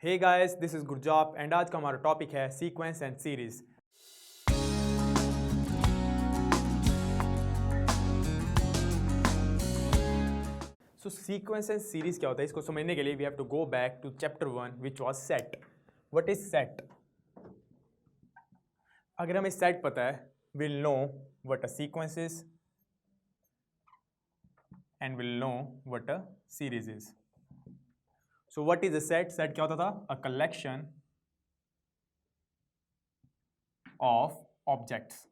Hey guys, this is Gurjap and आज का हमारा टॉपिक है sequence and series. So sequence and series क्या होता है, इसको समझने के लिए we have to go back to chapter 1 which was set. What is set? अगर हमें सेट पता है, will know what a sequence is and will know what a series is. So what is a set? Set क्या होता था? A collection of objects.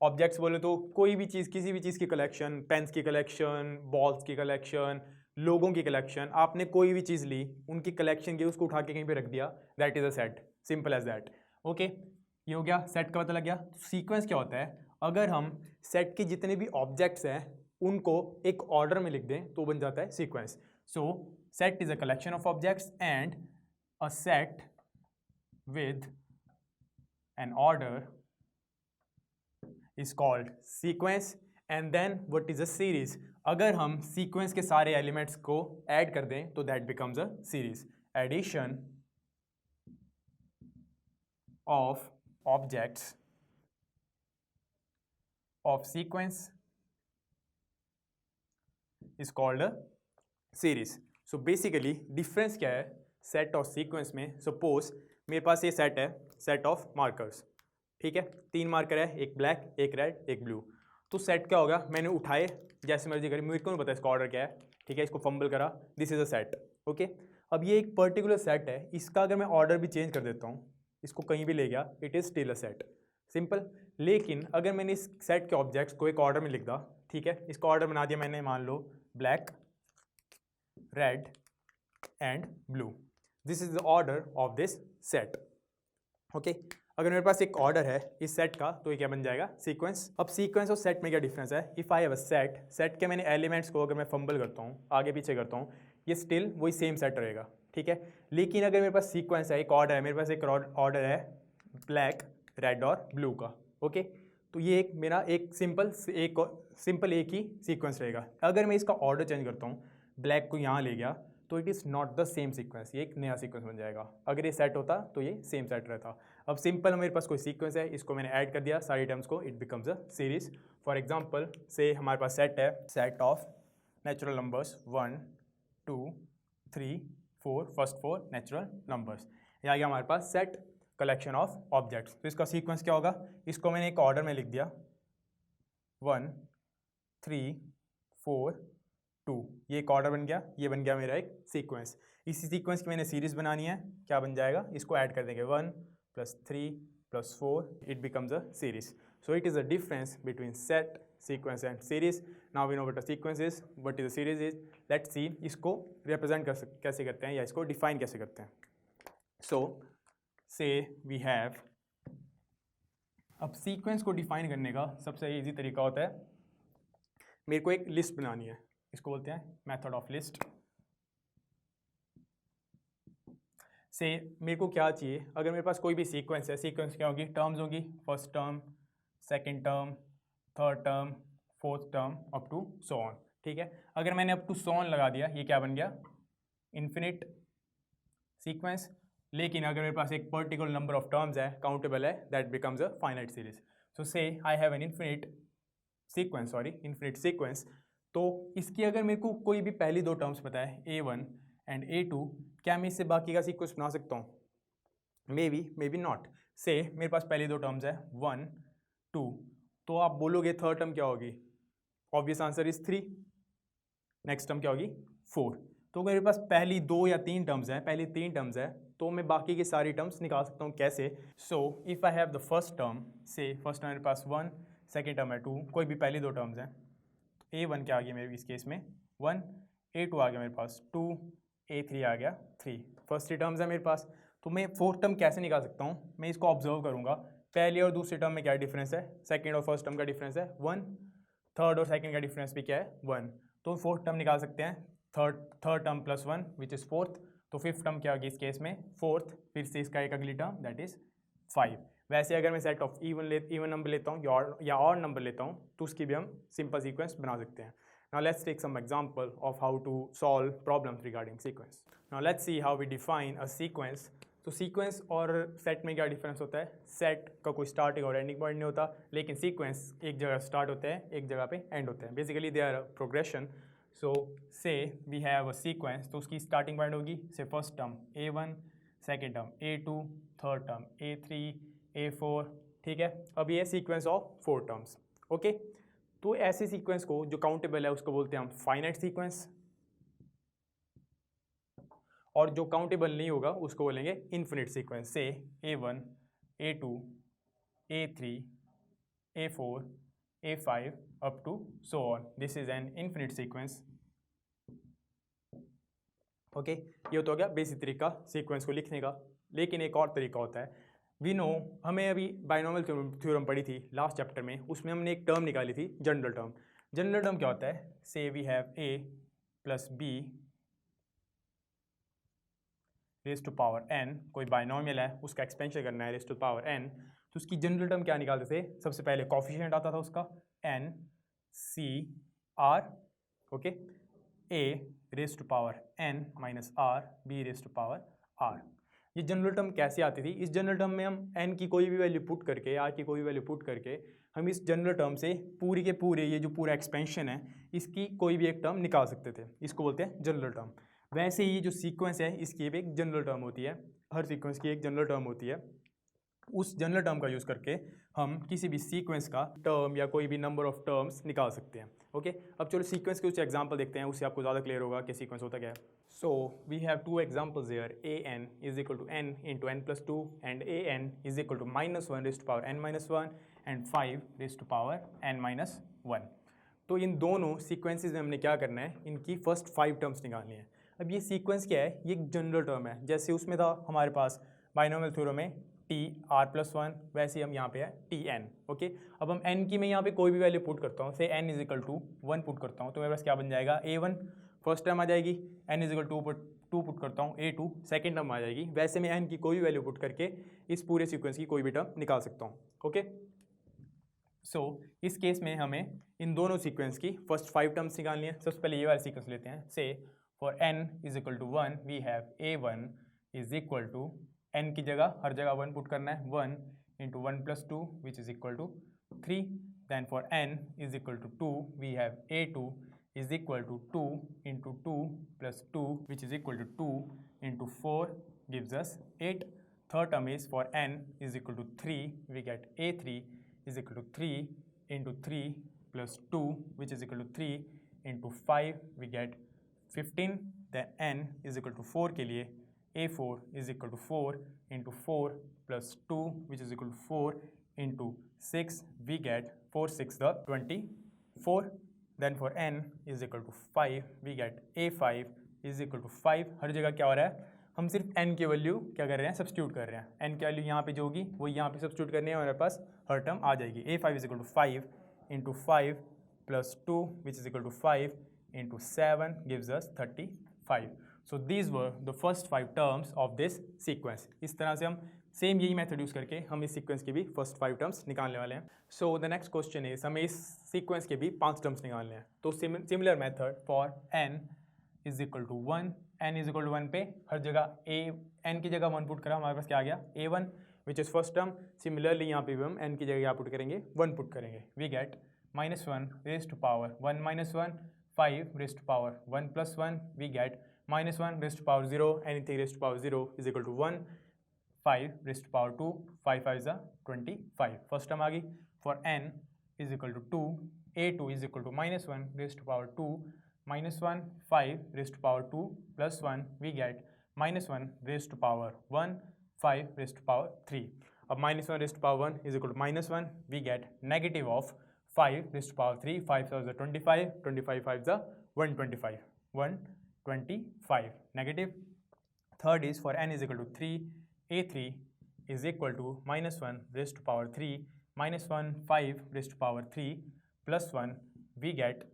Objects बोले तो कोई भी चीज़, किसी भी चीज़ की कलेक्शन, पेन्स की कलेक्शन, बॉल्स की कलेक्शन, लोगों की कलेक्शन। आपने कोई भी चीज़ ली, उनकी कलेक्शन की, उसको उठा के कहीं पे रख दिया, that is a set. Simple as that. Okay, ये हो गया, सेट का पता लग गया। सीक्वेंस क्या होता है? अगर हम सेट के जितने भी ऑब्जेक्ट्स हैं उनको एक ऑर्डर में लिख दें तो बन जाता है sequence. So set is a collection of objects and a set with an order is called sequence. And then what is a series? अगर हम सीक्वेंस के सारे एलिमेंट्स को ऐड कर दें तो that becomes a series. Addition of objects of sequence is called a series. So basically difference क्या है सेट और सीक्वेंस में? सपोज मेरे पास ये सेट है, सेट ऑफ मार्कर्स, ठीक है। 3 मार्कर है, एक ब्लैक, एक रेड, एक ब्लू। तो सेट क्या होगा? मैंने उठाए, जैसे मर्जी करी, मेरे को नहीं पता इसका ऑर्डर क्या है, ठीक है। इसको फंबल करा, this is a set. Okay, अब ये एक पर्टिकुलर सेट है, इसका अगर मैं ऑर्डर भी चेंज कर देता हूँ, इसको कहीं भी ले गया, it is still a set. Simple. लेकिन अगर मैंने इस सेट के ऑब्जेक्ट्स को एक ऑर्डर में लिख दा, ठीक है, इसका ऑर्डर बना दिया मैंने, मान लो black, red and blue, this is the order of this set. Okay, अगर मेरे पास एक ऑर्डर है इस सेट का तो ये क्या बन जाएगा? सीक्वेंस। अब सीक्वेंस और सेट में क्या डिफरेंस है? If I have a set, set के मैंने एलिमेंट्स को अगर मैं फंबल करता हूँ, आगे पीछे करता हूँ, ये स्टिल वही सेम सेट रहेगा, ठीक है। लेकिन अगर मेरे पास सीक्वेंस है, एक ऑर्डर है, मेरे पास एक ऑर्डर है ब्लैक, रेड और ब्लू का, ओके, तो ये एक मेरा एक सिंपल एक ही सीक्वेंस रहेगा। अगर मैं इसका ऑर्डर चेंज करता हूँ, ब्लैक को यहाँ ले गया, तो it is not the same sequence, ये एक नया सीक्वेंस बन जाएगा। अगर ये सेट होता तो ये सेम सेट रहता। अब सिंपल मेरे पास कोई सीक्वेंस है, इसको मैंने ऐड कर दिया सारी टर्म्स को, it becomes a series. For example से हमारे पास सेट है, set of natural numbers 1 2 3 4, first 4 natural numbers. ये आ गया हमारे पास सेट कलेक्शन ऑफ ऑब्जेक्ट्स। तो इसका सीक्वेंस क्या होगा? इसको मैंने एक ऑर्डर में लिख दिया, 1 3 4 2, ये एक ऑर्डर बन गया, ये बन गया मेरा एक सीक्वेंस। इसी सीक्वेंस की मैंने सीरीज बनानी है, क्या बन जाएगा? इसको ऐड कर देंगे, 1 + 3 + 4, it becomes a series. So it is a difference between set, sequence and series. Now we know what a sequence is, what is a series is. Let's see इसको रिप्रेजेंट कैसे करते हैं या इसको डिफाइन कैसे करते हैं। सो से वी हैव, अब सीक्वेंस को डिफाइन करने का सबसे ईजी तरीका होता है, मेरे को एक लिस्ट बनानी है, इसको बोलते हैं मेथड ऑफ लिस्ट। से मेरे को क्या चाहिए? अगर मेरे पास कोई भी सीक्वेंस है, सीक्वेंस क्या होगी? टर्म्स होगी, first term, second term, third term, fourth term, up to so on, ठीक है। अगर मैंने अप टू सो ऑन लगा दिया, ये क्या बन गया? Infinite sequence. लेकिन अगर मेरे पास एक पर्टिकुलर नंबर ऑफ टर्म्स है, काउंटेबल है, that becomes a finite series. So say I have an infinite sequence. तो इसकी अगर मेरे को कोई भी पहली 2 टर्म्स पता है, A1 एंड A2, क्या मैं इससे बाकी का सीक्वेंस बना सकता हूँ? May be not. से मेरे पास पहली 2 टर्म्स है 1 2, तो आप बोलोगे थर्ड टर्म क्या होगी? Obvious answer is 3। Next term क्या होगी? 4। तो मेरे पास पहली 2 या 3 टर्म्स हैं, पहली 3 टर्म्स है, तो मैं बाकी की सारी टर्म्स निकाल सकता हूँ। कैसे? So if I have the first term, से फर्स्ट टर्म मेरे पास 1, सेकेंड टर्म है 2, कोई भी पहली 2 टर्म्स हैं, A1 क्या आ गया मेरे इस केस में 1, A2 आ गया मेरे पास 2, A3 आ गया 3, फर्स्ट 3 टर्म्स है मेरे पास। तो मैं फोर्थ टर्म कैसे निकाल सकता हूँ? मैं इसको ऑब्जर्व करूँगा, पहली और दूसरी टर्म में क्या डिफरेंस है, सेकंड और फर्स्ट टर्म का डिफरेंस है 1, थर्ड और सेकंड का डिफरेंस भी क्या है 1, तो फोर्थ टर्म निकाल सकते हैं, third term plus 1 which is fourth, तो फिफ्थ टर्म क्या होगी इस केस में? फोर्थ, फिर से इसका एक अगली टर्म दैट इज़ 5। वैसे अगर मैं सेट ऑफ इवन नंबर लेता हूँ या और नंबर लेता हूँ, तो उसकी भी हम सिंपल सीक्वेंस बना सकते हैं। Now let's take some example of how to solve problems regarding sequence. Now let's see how we define a sequence. तो सीक्वेंस और सेट में क्या डिफरेंस होता है? सेट का कोई स्टार्टिंग और एंडिंग पॉइंट नहीं होता, लेकिन सीक्वेंस एक जगह स्टार्ट होता है, एक जगह पे एंड होता है. Basically they are progression. So say we have a sequence, तो उसकी स्टार्टिंग पॉइंट होगी से first term A1, second term A2, third term A3, A4. ठीक है, अब ये सीक्वेंस ऑफ 4 टर्म्स. ओके, तो ऐसे सीक्वेंस को जो काउंटेबल है उसको बोलते हैं हम फाइनाइट सीक्वेंस, और जो काउंटेबल नहीं होगा उसको बोलेंगे इन्फिनिट सीक्वेंस. से A1, A2, A3, A4, A5 up to so on. This is an infinite sequence. Okay, ये तो हो गया बेसिक तरीका सीक्वेंस को लिखने का. लेकिन एक और तरीका होता है. वी नो, हमें अभी बाइनोमियल थ्योरम पढ़ी थी लास्ट चैप्टर में, उसमें हमने एक टर्म निकाली थी जनरल टर्म. जनरल टर्म क्या होता है? Say we have A plus B raise to power n. कोई बाइनोमियल है, उसका एक्सपेंशन करना है रेज टू पावर n, तो उसकी जनरल टर्म क्या निकालते थे? सबसे पहले कॉफिशिएंट आता था उसका n C R. Okay, A raise to power n minus R, B raise to power R. ये जनरल टर्म कैसे आती थी? इस जनरल टर्म में हम n की कोई भी वैल्यू पुट करके, r की कोई भी वैल्यू पुट करके, हम इस जनरल टर्म से पूरी के पूरे ये जो पूरा एक्सपेंशन है इसकी कोई भी एक टर्म निकाल सकते थे. इसको बोलते हैं जनरल टर्म. वैसे ही जो सीक्वेंस है इसकी भी एक जनरल टर्म होती है. हर सीक्वेंस की एक जनरल टर्म होती है. उस जनरल टर्म का यूज़ करके हम किसी भी सीक्वेंस का टर्म या कोई भी नंबर ऑफ टर्म्स निकाल सकते हैं. ओके, अब चलो सीक्वेंस के कुछ एग्जांपल देखते हैं, उससे आपको ज़्यादा क्लियर होगा कि सीक्वेंस होता क्या है. So we have 2 examples here. an is equal to n into n plus 2 and an is equal to -1 raise to power n minus 1 and 5 raise to power n minus 1. तो इन दोनों sequences में हमने क्या करना है? इनकी फर्स्ट 5 टर्म्स निकालनी है. अब ये सीक्वेंस क्या है? ये एक जनरल टर्म है. जैसे उसमें था हमारे पास बाइनोमियल थ्योरम में टी आर प्लस 1, वैसे हम यहाँ पे है टी एन. ओके, अब हम एन की मैं यहाँ पे कोई भी वैल्यू पुट करता हूँ, say n is equal to 1 put करता हूँ, तो मेरे पास क्या बन जाएगा? A1 फर्स्ट टर्म आ जाएगी. N is equal to put करता हूँ, A2 सेकेंड टर्म आ जाएगी. वैसे मैं एन की कोई भी वैल्यू पुट करके इस पूरे सीक्वेंस की कोई भी टर्म निकाल सकता हूँ. ओके, सो इस केस में हमें इन दोनों सीक्वेंस की फर्स्ट 5 टर्म्स निकालनी है. सबसे पहले ये वाला सीक्वेंस लेते हैं. Say for n is equal to 1 we have A1 is equal to, n की जगह हर जगह 1 पुट करना है, 1 into 1 plus 2 which is equal to 3. Then for n is equal to 2 we have A2 is equal to 2 into 2 plus 2 which is equal to 2 into 4 gives us 8. Third term is for n is equal to 3 we get A3 is equal to 3 into 3 plus 2 which is equal to 3 into 5 we get 15. then n is equal to 4 के लिए A4 is equal to 4 into 4 plus 2 which is equal to 4 into 6 we get 4 6 the 24. then for n is equal to 5 we get A5 is equal to 5. हर जगह क्या हो रहा है? हम सिर्फ n की वैल्यू क्या कर रहे हैं? सब्स्टिट्यूट कर रहे हैं. n की वैल्यू यहाँ पे जो होगी वो यहाँ पे सब्स्टिट्यूट करनी है, हमारे पास हर टर्म आ जाएगी. A5 is equal to 5 into 5 plus 2 which is equal to 5 into 7 gives us 35. So these were the first 5 terms of this sequence. इस तरह से हम सेम यही मेथड यूज़ करके हम इस सीक्वेंस के भी फर्स्ट 5 टर्म्स निकालने वाले हैं. So the next question is हमें इस सीक्वेंस के भी 5 टर्म्स निकालने हैं. तो similar method for n is equal to 1. n is equal to 1 पे हर जगह n की जगह 1 पुट करा, हमारे पास क्या आ गया? A1 which is first term. Similarly यहाँ पे भी हम n की जगह क्या पुट करेंगे? 1 पुट करेंगे. We get -1 raise to power 1 minus 1, 5 raise to power 1 plus 1 we get -1 raise to power 0, anything raise to power 0 is equal to 1, 5 raise to power 2, 5 5 is 25. First term आ गई. For n is equal to 2, A2 is equal to -1 raise to power 2 -1, 5 raised to power 2 plus 1 we get -1 raised to power 1, 5 raised to power 3. अब -1 raised to power 1 is equal to -1 we get negative of 5 raised to power 3, 5 is 25, 25 5 is 125, 125 negative. Third is for n is equal to 3, A3 is equal to -1 raised to power 3, -1, 5 raised to power 3 plus 1 we get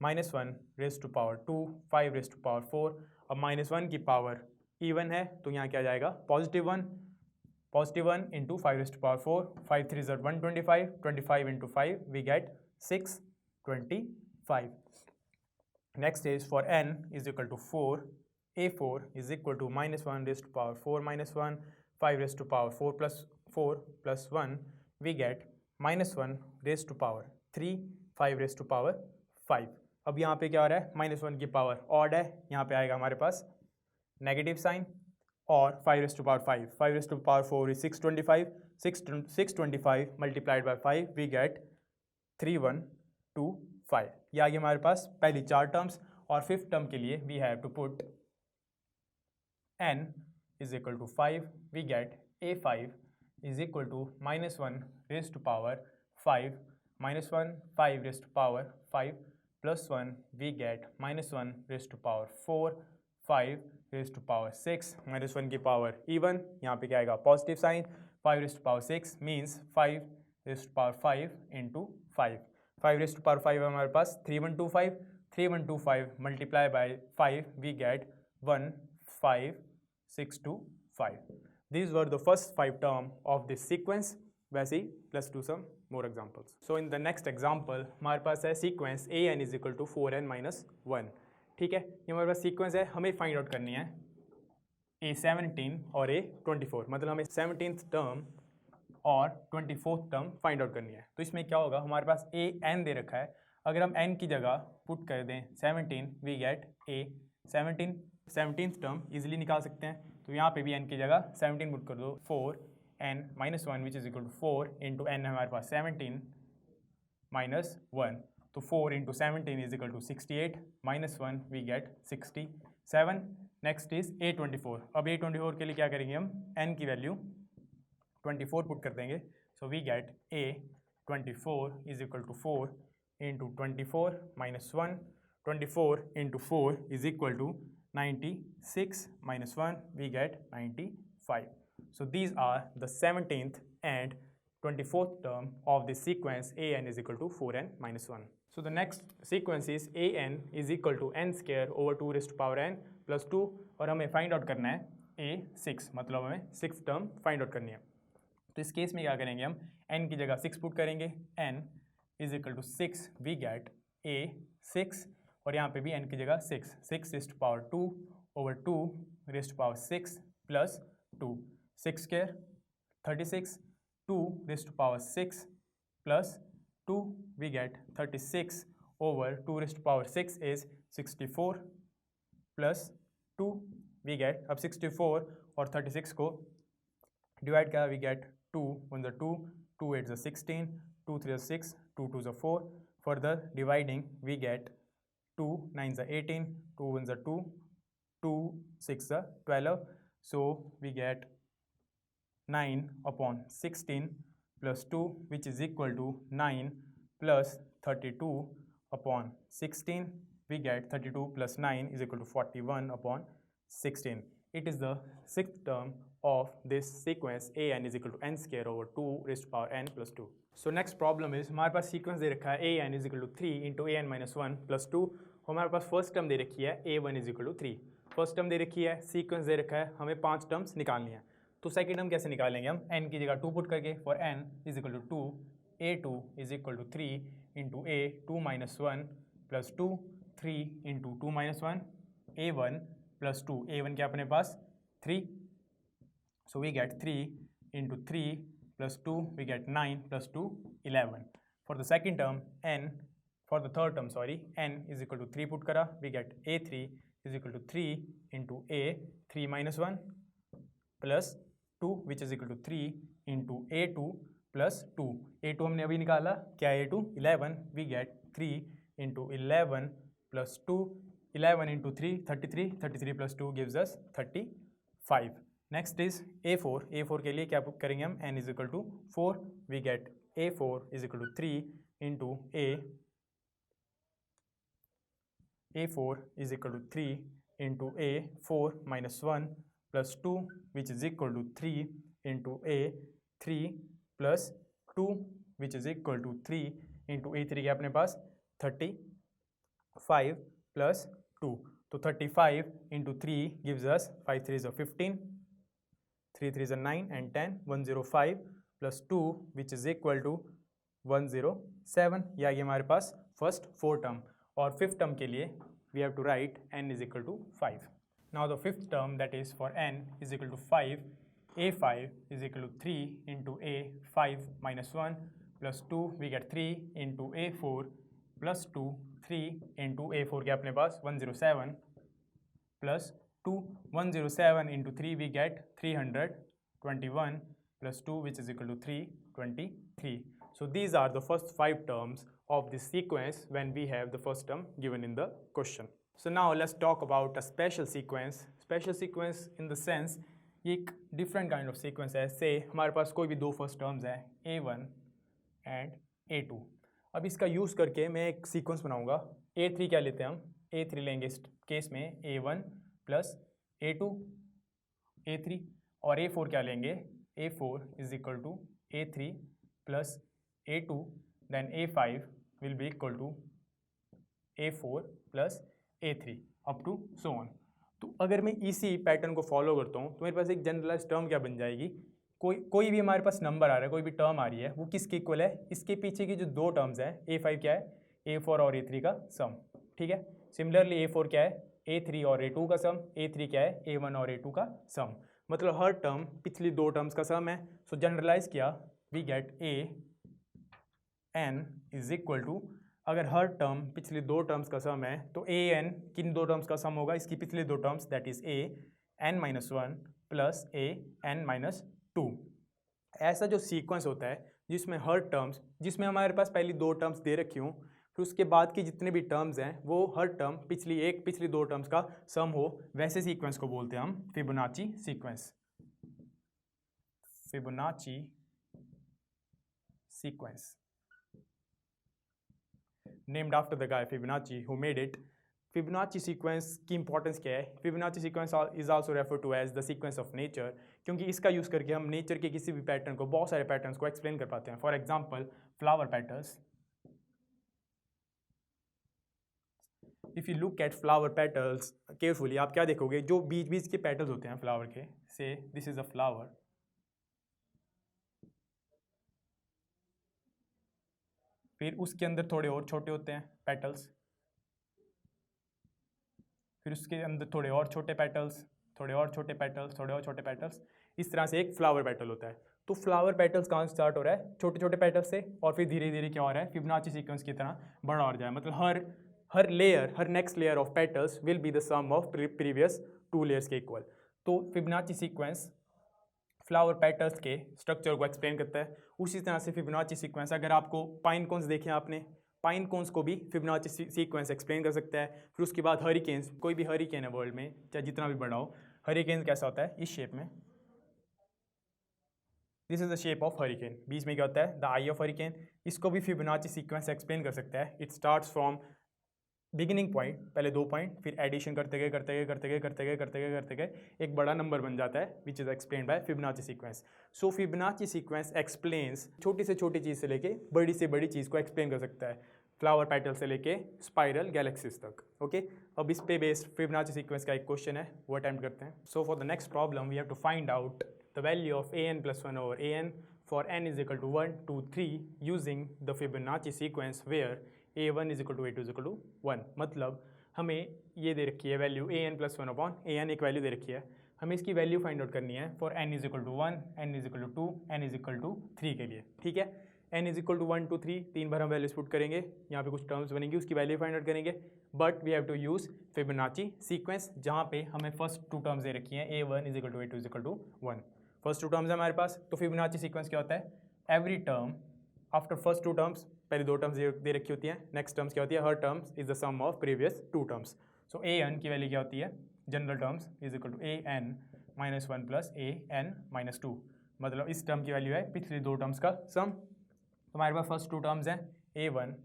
-1 raise to power 2, 5 raise to power 4. अब -1 की power even है तो यहाँ क्या जाएगा? +1 into 5 raise to power 4, 5 3 125, 25 into 5 we get 625. Next is for n is equal to 4, a4 is equal to -1 raise to power 4 -1, 5 raise to power 4 plus 1, we get -1 raise to power 3, 5 raise to power 5. अब यहाँ पे क्या हो रहा है, -1 की power odd है, यहाँ पे आएगा हमारे पास नेगेटिव साइन, और 5 raise to power 5, 5 raise to power 4 is 625, 625 multiplied by 5 we get 3125. ये आ गया हमारे पास पहली 4 टर्म्स. और फिफ्थ टर्म के लिए we have to put n is equal to 5, we get a5 is equal to -1 raise to power 5, -1 5 raise to power 5 plus 1 we get -1 raise to power 4, 5 raise to power 6, -1 की power even, यहाँ पे क्या आएगा positive sign, 5 raise to power 6 means 5 raise to power 5 into 5, 5 raise to power 5 है हमारे पास 3125, 3125 multiply by 5 we get 15625. These were the first 5 term of this sequence. वैसे ही let's do some more examples. So in the next example हमारे पास है sequence an is equal to 4n minus 1. ठीक है, ये हमारे पास sequence है, हमें फाइंड आउट करनी है a17 और a24, मतलब हमें 17th टर्म और 24th टर्म फाइंड आउट करनी है. तो इसमें क्या होगा, हमारे पास a n दे रखा है, अगर हम n की जगह पुट कर दें 17 we get a17, 17th term easily निकाल सकते हैं. तो यहाँ पे भी n की जगह 17 पुट कर दो, 4n minus 1 which is equal to 4 into n हमारे पास 17 minus 1, तो 4 इंटू 17 is equal to 68 minus 1 we get 67. Next is a24. अब a24 के लिए क्या करेंगे, हम n की वैल्यू 24 पुट कर देंगे. So we get a24 is equal to 4 into 24 minus 1, 24 into 4 is equal to 96 minus 1 we get 95. So these are the 17th and 24th term of the sequence an is equal to 4n minus 1. So the next sequence is an is equal to n square over 2 raised to power n plus 2, और हमें find out करना है a6, मतलब हमें 6th term find out करनी है. तो इस केस में क्या करेंगे, हम n की जगह 6 पुट करेंगे, n is equal to 6 we get a6, और यहाँ पे भी n की जगह 6 raise to power 2 over 2 raise to power 6 plus 2, 6 square 36, 2 raise to power 6 plus 2 we get 36 over 2 raise to power 6 is 64 plus 2 we get, अब 64 और 36 को divide किया we get 2 1 2, 2 8 16, 2 3 6, 2 2 4. Further dividing we get 2 9 18, 2 1 2, 2 6 12, so we get 9 upon 16 plus 2 which is equal to 9 plus 32 upon 16, we get 32 plus 9 is equal to 41 upon 16. It is the 6th term of this sequence an is equal to n square over 2 raised to power n plus 2. So next problem is हमारे पास sequence दे रखा है an is equal to 3 into an minus 1 plus 2. हमारे पास first term दे रखी है a1 is equal to 3, first term दे रखी है, सीक्वेंस दे रखा है, हमें 5 टर्म्स निकालनी है. तो सेकंड टर्म कैसे निकालेंगे, हम n की जगह 2 पुट करके, for n is equal to 2, a2 is equal to 3 into a 2 minus 1 plus 2, 3 into 2 minus 1, a1 plus 2, a1 क्या अपने पास 3, so we get 3 into 3 plus 2 we get 9 plus 2 11. For the second term n, for the third term sorry, n is equal to 3 put kara, we get a3 is equal to 3 into a 3 minus 1 plus 2 which is equal to 3 into a2 plus 2, a2 हमने अभी निकाला, क्या a2 11, we get 3 into 11 plus 2, 11 into 3 33, 33 plus 2 gives us 35. next is a4, a4 के लिए क्या करेंगे हम, n is equal to 4, we get a4 is equal to 3 into a4 is equal to 3 into a 4 minus 1 plus 2 which is equal to 3 into a 3 plus 2 which is equal to 3 into a 3 के अपने पास 35 plus 2, तो 35 into 3 gives us 5 3 is 15, 3 3 is 9 and 10, 105 plus 2 which is equal to 107. ये आ गया हमारे पास first 4 term. और fifth term के लिए we have to write n is equal to 5. Now the fifth term, that is for n is equal to 5, a5 is equal to 3 into a5 minus 1 plus 2, we get 3 into a4 plus 2, 3 into a4 क्या अपने पास 107 plus 2, 107 into 3 we get 321 plus 2 which is equal to 323. So these are the first 5 terms of this sequence when we have the first term given in the question. So now let's talk about a special sequence. Special sequence in the sense ये एक different kind of sequence है. Say हमारे पास कोई भी दो first terms है a1 and a2. अब इसका यूज़ करके मैं एक सीक्वेंस बनाऊंगा. a3 क्या लेते हैं हम? a3 लेंगे इस केस में a1 प्लस a2 a3 और a4 क्या लेंगे? a4 is equal to a3 plus a2 then a5 will be equal to a4 plus a3 up to so on. तो अगर मैं इसी पैटर्न को फॉलो करता हूँ तो मेरे पास एक जनरलाइज टर्म क्या बन जाएगी? कोई भी हमारे पास नंबर आ रहा है, कोई भी टर्म आ रही है, वो किसके इक्वल है? इसके पीछे की जो दो टर्म्स हैं a5 क्या है? a4 और a3 का सम. ठीक है. सिमिलरली a4 क्या है? a3 और a2 का सम. a3 क्या है? a1 और a2 का सम. मतलब हर टर्म पिछली दो टर्म्स का सम है. सो जनरलाइज किया we get a n is equal to, अगर हर टर्म पिछली दो टर्म्स का सम है तो a n किन दो टर्म्स का सम होगा? इसकी पिछली दो terms, that is a n minus 1 plus a n minus 2. ऐसा जो सीक्वेंस होता है जिसमें हर टर्म्स, जिसमें हमारे पास पहली दो टर्म्स दे रखी हूँ, फिर उसके बाद की जितने भी टर्म्स हैं वो हर टर्म पिछली दो टर्म्स का सम हो, वैसे सीक्वेंस को बोलते हैं हम Fibonacci sequence. Fibonacci sequence named after the guy Fibonacci who made it. Fibonacci sequence की इंपॉर्टेंस क्या है? Fibonacci sequence is also refer to as the sequence of nature, क्योंकि इसका यूज़ करके हम नेचर के किसी भी पैटर्न को, बहुत सारे पैटर्न्स को एक्सप्लेन कर पाते हैं. For example flower patterns. If you look at flower petals carefully, आप क्या देखोगे? जो बीच बीच के पेटल्स होते हैं फ्लावर के, से दिस इज अ फ्लावर, फिर उसके अंदर थोड़े और छोटे होते हैं पेटल्स, फिर उसके अंदर थोड़े और छोटे पेटल्स, थोड़े और छोटे पेटल्स, थोड़े और छोटे पेटल्स. इस तरह से एक फ्लावर पेटल होता है. तो फ्लावर पेटल्स कहाँ से स्टार्ट हो रहा है? छोटे छोटे पेटल्स से, और फिर धीरे धीरे क्या हो रहा है? फिबोनाची सीक्वेंस की तरह बड़ा हो जाए. मतलब हर लेयर, हर next layer of petals will be the sum of previous two layers के इक्वल. तो फिबोनाची सीक्वेंस फ्लावर पेटल्स के स्ट्रक्चर को एक्सप्लेन करता है. उसी तरह से फिबोनाची सीक्वेंस, अगर आपको पाइन कोन्स देखे आपने, पाइन कोन्स को भी फिबोनाची सीक्वेंस एक्सप्लेन कर सकता है. फिर उसके बाद हरिकेन्स, कोई भी हरिकेन है वर्ल्ड में, चाहे जितना भी बड़ा हो, हरिकेन कैसा होता है? इस शेप में. This is the shape of hurricane. बीच में क्या होता है? The eye of hurricane. इसको भी फिबोनाची सीक्वेंस एक्सप्लेन कर सकता है. It starts from beginning point, पहले दो पॉइंट, फिर एडिशन करते गए एक बड़ा नंबर बन जाता है, which is explained bye Fibonacci sequence. So Fibonacci sequence explains छोटी से छोटी चीज़ से लेके बड़ी से बड़ी चीज़ को एक्सप्लेन कर सकता है, फ्लावर पेटल से लेके स्पाइरल गैलेक्सीज तक. ओके. अब इस पे बेस्ड फिबोनाची सीक्वेंस का एक क्वेश्चन है, वो अटेम्प्ट करते हैं. So for the next problem we have to find out the value of an plus 1 over an for n is equal to 1, 2, 3 using the Fibonacci sequence where a1 is equal to a2 is equal to 1. मतलब हमें ये दे रखी है value an plus 1 upon an, एक value दे रखी है, हमें इसकी वैल्यू फाइंड आउट करनी है for n is equal to 1, n is equal to 2, n is equal to 3 के लिए. ठीक है. n is equal to 1, 2, 3 तीन बार हम वैल्यूज पुट करेंगे, यहाँ पे कुछ टर्म्स बनेंगी, उसकी वैल्यू फाइंड आउट करेंगे. But we have to use Fibonacci sequence, जहाँ पे हमें फर्स्ट टू टर्म्स दे रखी हैं a1 is equal to a2 is equal to 1. First two terms है हमारे पास. तो फिबोनाची सीक्वेंस क्या होता है? Every term after first two terms, पहले दो टर्म्स दे रखी होती हैं, नेक्स्ट टर्म्स क्या होती है? हर terms is the sum of previous two terms. So an की वैल्यू क्या होती है? General terms is equal to an minus 1 plus an minus 2. मतलब इस टर्म की वैल्यू है पिछली दो टर्म्स का सम. तो हमारे पास फर्स्ट टू टर्म्स हैं a1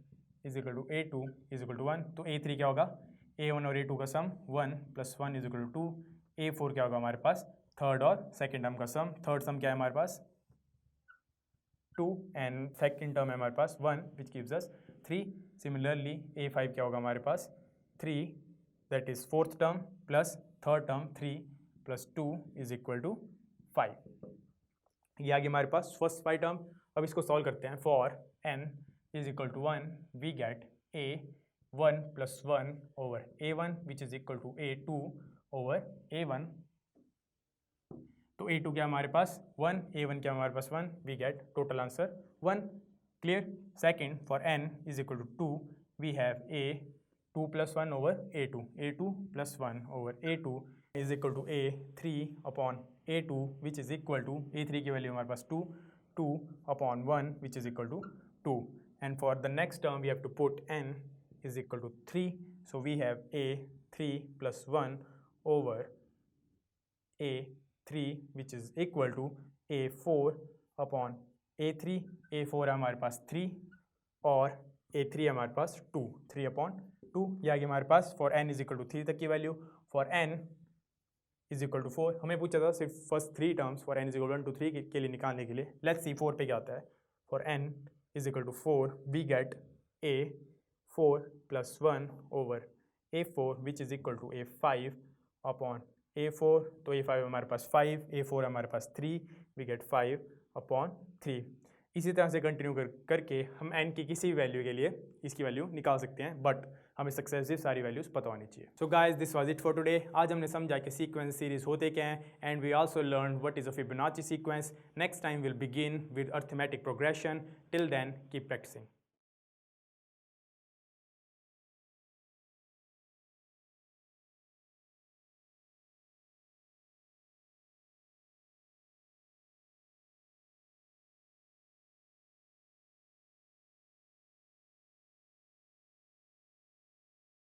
is equal to a2 is equal to 1. तो a3 क्या होगा? a1 और a2 का sum 1 plus 1 is equal to 2. a4 क्या होगा हमारे पास? थर्ड और सेकेंड टर्म का सम. थर्ड सम क्या है हमारे पास? 2 एंड सेकेंड टर्म है हमारे पास 1 which gives us 3. Similarly a5 क्या होगा हमारे पास? 3, that is fourth term plus third term 3 plus 2 is equal to 5. ये आ गया हमारे पास फर्स्ट 5 टर्म. अब इसको सॉल्व करते हैं. For n is equal to 1 we get a 1 + 1 over a1 which is equal to a2 over a1. तो a2 क्या हमारे पास 1, a1 क्या हमारे पास 1, we get total answer 1. Clear. Second, for n is equal to 2 we have a2 + 1 over a2, a2 + 1 over a2 is equal to a3 upon a2 which is equal to a3 की value हमारे पास 2, 2 upon 1 which is equal to 2. And for the next term we have to put n is equal to 3. So we have a3 + 1 over a3 which is equal to a4 upon a3. a4 हमारे पास 3 और a3 हमारे पास 2, 3 upon 2. ये आगे हमारे पास for n is equal to 3 तक की value. For n is equal to 4 हमें पूछा था सिर्फ first 3 terms for n is equal 1 to 3 के लिए निकालने के लिए. लेट्स सी 4 पे क्या आता है. For n is equal to 4 we get a4 + 1 over a4 which is equal to a5 upon a4. तो a5 हमारे पास 5, a4 हमारे पास 3, वी गेट 5 अपॉन 3. इसी तरह से कंटिन्यू करके हम n की किसी भी वैल्यू के लिए इसकी वैल्यू निकाल सकते हैं, बट हमें सक्सेसिव सारी वैल्यूज़ पता होनी चाहिए. So guys, this was it for today. आज हमने समझा कि सीक्वेंस सीरीज होते क्या हैं, and we also learn what is a Fibonacci sequence. Next time will begin with arithmetic progression. Till then keep practising.